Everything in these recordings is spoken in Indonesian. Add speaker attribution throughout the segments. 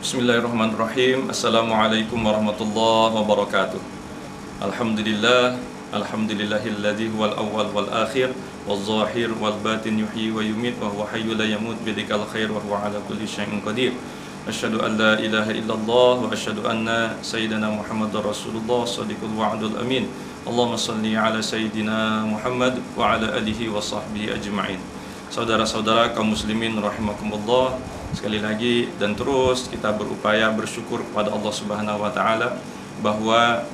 Speaker 1: Bismillahirrahmanirrahim. Assalamualaikum warahmatullahi wabarakatuh. Alhamdulillah, alhamdulillahilladzi huwal awwal wal akhir wal zahir wal batin yuhyi wa yumit wa huwa hayyul la yamut biyadikal khair wa huwa ala kulli syai'in qadir. Asyhadu an la ilaha illallah wa asyhadu anna sayyidana Muhammadar Rasulullah shadiqul wa'dul amin. Allahumma shalli ala sayyidina Muhammad wa ala alihi wa sahbihi ajma'in. Saudara-saudara kaum muslimin rahimakumullah, sekali lagi dan terus kita berupaya bersyukur kepada Allah Subhanahu wa taala bahwa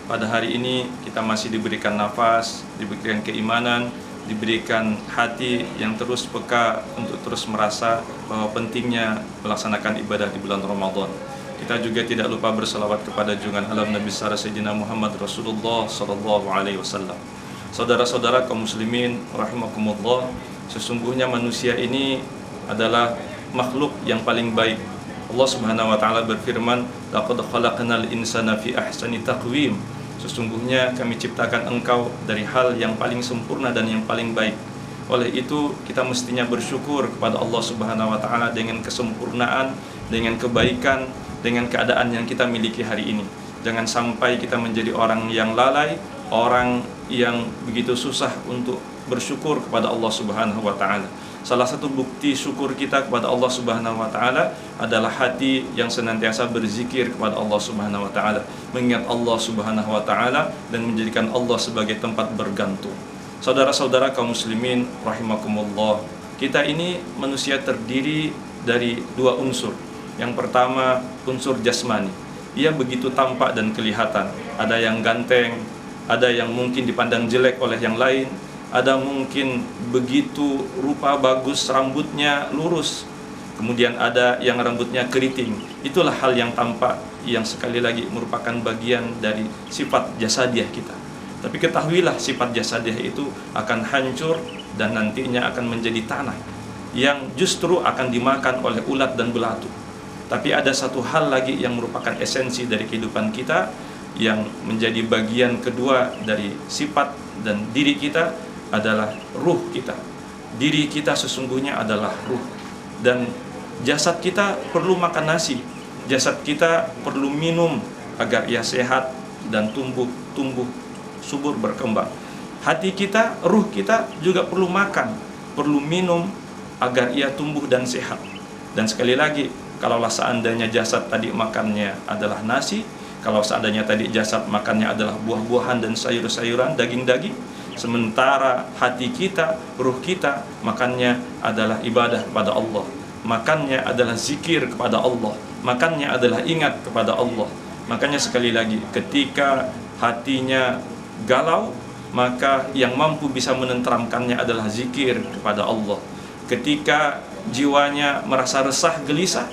Speaker 1: pada hari ini kita masih diberikan nafas, diberikan keimanan, diberikan hati yang terus peka untuk terus merasa bahwa pentingnya melaksanakan ibadah di bulan Ramadan. Kita juga tidak lupa berselawat kepada junjungan alam Nabi Sayyidina Muhammad Rasulullah sallallahu alaihi wasallam. Saudara-saudara kaum muslimin rahimakumullah, sesungguhnya manusia ini adalah makhluk yang paling baik. Allah Subhanahu wa taala berfirman, "Laqad khalaqnal insana fi ahsani taqwim." Sesungguhnya kami ciptakan engkau dari hal yang paling sempurna dan yang paling baik. Oleh itu, kita mestinya bersyukur kepada Allah Subhanahu wa taala dengan kesempurnaan, dengan kebaikan, dengan keadaan yang kita miliki hari ini. Jangan sampai kita menjadi orang yang lalai, orang yang begitu susah untuk bersyukur kepada Allah Subhanahu wa taala. Salah satu bukti syukur kita kepada Allah Subhanahu wa taala adalah hati yang senantiasa berzikir kepada Allah Subhanahu wa taala, mengingat Allah Subhanahu wa taala dan menjadikan Allah sebagai tempat bergantung. Saudara-saudara kaum muslimin rahimakumullah, kita ini manusia terdiri dari dua unsur. Yang pertama, unsur jasmani. Ia begitu tampak dan kelihatan. Ada yang ganteng, ada yang mungkin dipandang jelek oleh yang lain, ada mungkin begitu rupa bagus, rambutnya lurus, kemudian ada yang rambutnya keriting. Itulah hal yang tampak, yang sekali lagi merupakan bagian dari sifat jasadiah kita. Tapi ketahuilah, sifat jasadiah itu akan hancur dan nantinya akan menjadi tanah yang justru akan dimakan oleh ulat dan belatung. Tapi ada satu hal lagi yang merupakan esensi dari kehidupan kita, yang menjadi bagian kedua dari sifat dan diri kita, adalah ruh kita. Diri kita sesungguhnya adalah ruh. Dan jasad kita perlu makan nasi, jasad kita perlu minum agar ia sehat dan tumbuh subur berkembang. Hati kita, ruh kita juga perlu makan, perlu minum agar ia tumbuh dan sehat. Dan sekali lagi, kalaulah seandainya jasad tadi makannya adalah nasi, kalau seandainya tadi jasad makannya adalah buah-buahan dan sayur-sayuran, daging-daging, sementara hati kita, ruh kita makannya adalah ibadah kepada Allah, makannya adalah zikir kepada Allah, makannya adalah ingat kepada Allah. Makanya sekali lagi, ketika hatinya galau, maka yang mampu bisa menenteramkannya adalah zikir kepada Allah. Ketika jiwanya merasa resah, gelisah,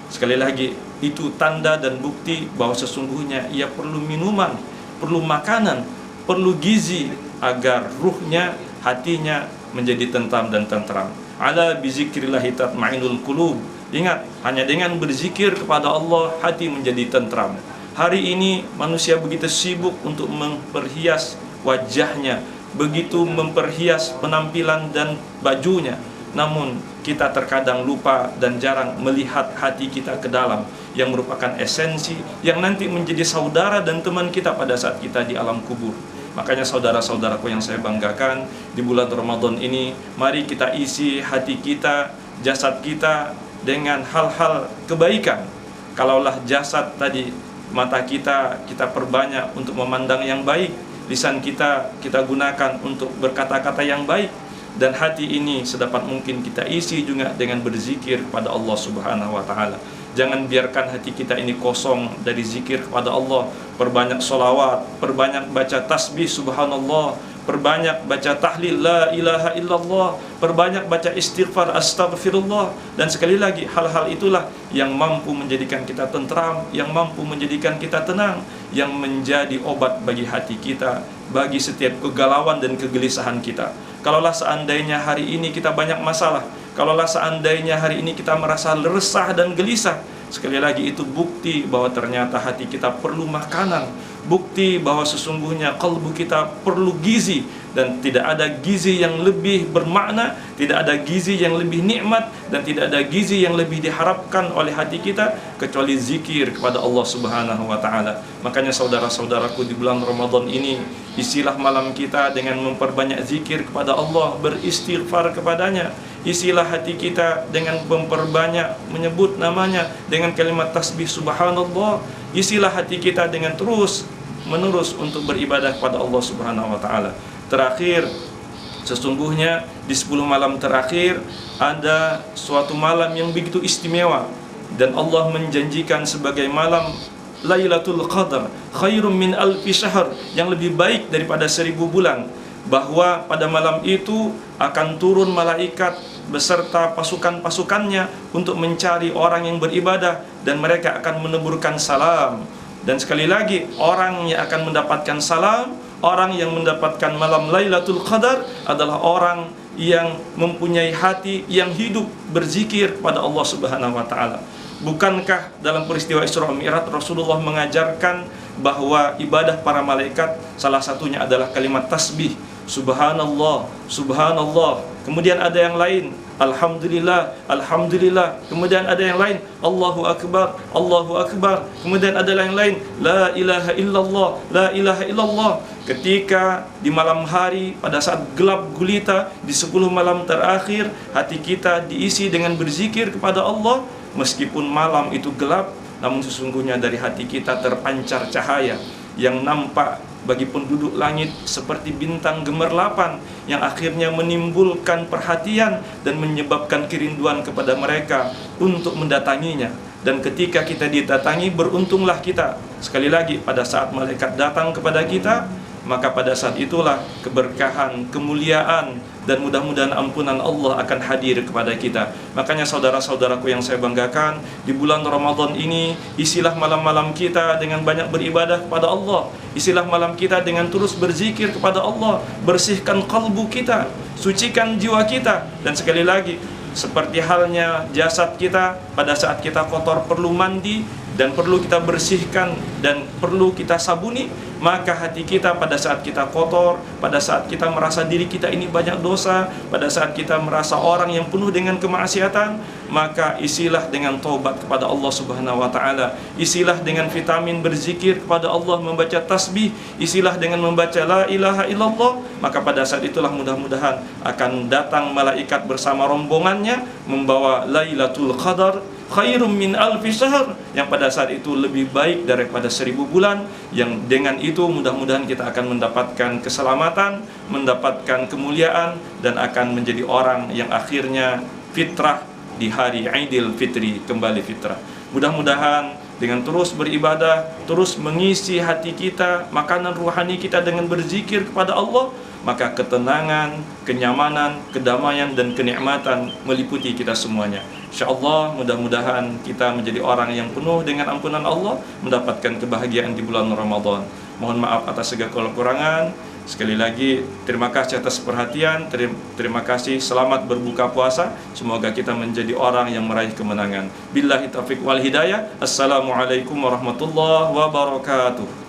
Speaker 1: sekali lagi, itu tanda dan bukti bahwa sesungguhnya ia perlu minuman, perlu makanan, perlu gizi agar ruhnya, hatinya menjadi tentram dan tentram. Ala bizikrillahi tatmainul qulub. Ingat, hanya dengan berzikir kepada Allah hati menjadi tentram. Hari ini manusia begitu sibuk untuk memperhias wajahnya, begitu memperhias penampilan dan bajunya. Namun kita terkadang lupa dan jarang melihat hati kita ke dalam, yang merupakan esensi yang nanti menjadi saudara dan teman kita pada saat kita di alam kubur. Makanya saudara-saudaraku yang saya banggakan, di bulan Ramadan ini, mari kita isi hati kita, jasad kita dengan hal-hal kebaikan. Kalaulah jasad tadi, mata kita perbanyak untuk memandang yang baik, lisan kita gunakan untuk berkata-kata yang baik, dan hati ini sedapat mungkin kita isi juga dengan berzikir kepada Allah Subhanahu wa taala. Jangan biarkan hati kita ini kosong dari zikir kepada Allah. Perbanyak sholawat, perbanyak baca tasbih subhanallah, perbanyak baca tahlil la ilaha illallah, perbanyak baca istighfar astaghfirullah. Dan sekali lagi, hal-hal itulah yang mampu menjadikan kita tentram, yang mampu menjadikan kita tenang, yang menjadi obat bagi hati kita, bagi setiap kegalauan dan kegelisahan kita. Kalaulah seandainya hari ini kita banyak masalah, kalaulah seandainya hari ini kita merasa resah dan gelisah, sekali lagi itu bukti bahwa ternyata hati kita perlu makanan, bukti bahwa sesungguhnya kalbu kita perlu gizi, dan tidak ada gizi yang lebih bermakna, tidak ada gizi yang lebih nikmat, dan tidak ada gizi yang lebih diharapkan oleh hati kita kecuali zikir kepada Allah Subhanahu wa taala. Makanya saudara-saudaraku, di bulan Ramadan ini isilah malam kita dengan memperbanyak zikir kepada Allah, beristighfar kepadanya. Isilah hati kita dengan memperbanyak menyebut namanya dengan kalimat tasbih subhanallah. Isilah hati kita dengan terus menerus untuk beribadah kepada Allah Subhanahu wa taala. Terakhir, sesungguhnya di 10 malam terakhir ada suatu malam yang begitu istimewa, dan Allah menjanjikan sebagai malam Lailatul Qadar khairum min alfi syahr, yang lebih baik daripada 1000 bulan, bahwa pada malam itu akan turun malaikat beserta pasukan-pasukannya untuk mencari orang yang beribadah, dan mereka akan meneburkan salam. Dan sekali lagi, orang yang akan mendapatkan salam, orang yang mendapatkan malam Lailatul Qadar adalah orang yang mempunyai hati yang hidup berzikir kepada Allah Subhanahu wa taala. Bukankah dalam peristiwa Isra Mi'raj Rasulullah mengajarkan bahwa ibadah para malaikat salah satunya adalah kalimat tasbih, subhanallah, subhanallah. Kemudian ada yang lain, alhamdulillah, alhamdulillah. Kemudian ada yang lain, Allahu akbar, Allahu akbar. Kemudian ada yang lain, la ilaha illallah, la ilaha illallah. Ketika di malam hari, pada saat gelap gulita, di 10 malam terakhir, hati kita diisi dengan berzikir kepada Allah. Meskipun malam itu gelap, namun sesungguhnya dari hati kita terpancar cahaya yang nampak bagi penduduk langit seperti bintang gemerlapan, yang akhirnya menimbulkan perhatian dan menyebabkan kerinduan kepada mereka untuk mendatanginya. Dan ketika kita didatangi, beruntunglah kita. Sekali lagi, pada saat malaikat datang kepada kita, maka pada saat itulah keberkahan, kemuliaan, dan mudah-mudahan ampunan Allah akan hadir kepada kita. Makanya saudara-saudaraku yang saya banggakan, di bulan Ramadan ini isilah malam-malam kita dengan banyak beribadah kepada Allah. Isilah malam kita dengan terus berzikir kepada Allah. Bersihkan kalbu kita, sucikan jiwa kita. Dan sekali lagi, seperti halnya jasad kita, pada saat kita kotor perlu mandi dan perlu kita bersihkan dan perlu kita sabuni, maka hati kita pada saat kita kotor, pada saat kita merasa diri kita ini banyak dosa, pada saat kita merasa orang yang penuh dengan kemaksiatan, maka isilah dengan taubat kepada Allah Subhanahu wa taala. Isilah dengan vitamin berzikir kepada Allah, membaca tasbih, isilah dengan membaca la ilaha illallah, maka pada saat itulah mudah-mudahan akan datang malaikat bersama rombongannya membawa Lailatul Qadar khairum min alfi syahr, yang pada saat itu lebih baik daripada 1000 bulan, yang dengan itu mudah-mudahan kita akan mendapatkan keselamatan, mendapatkan kemuliaan, dan akan menjadi orang yang akhirnya fitrah di hari Aidil Fitri, kembali fitrah. Mudah-mudahan dengan terus beribadah, terus mengisi hati kita, makanan ruhani kita dengan berzikir kepada Allah, maka ketenangan, kenyamanan, kedamaian, dan kenikmatan meliputi kita semuanya. InsyaAllah mudah-mudahan kita menjadi orang yang penuh dengan ampunan Allah, mendapatkan kebahagiaan di bulan Ramadan. Mohon maaf atas segala kekurangan. Sekali lagi terima kasih atas perhatian, terima kasih, selamat berbuka puasa. Semoga kita menjadi orang yang meraih kemenangan. Billahi taufiq wal hidayah. Assalamualaikum warahmatullahi wabarakatuh.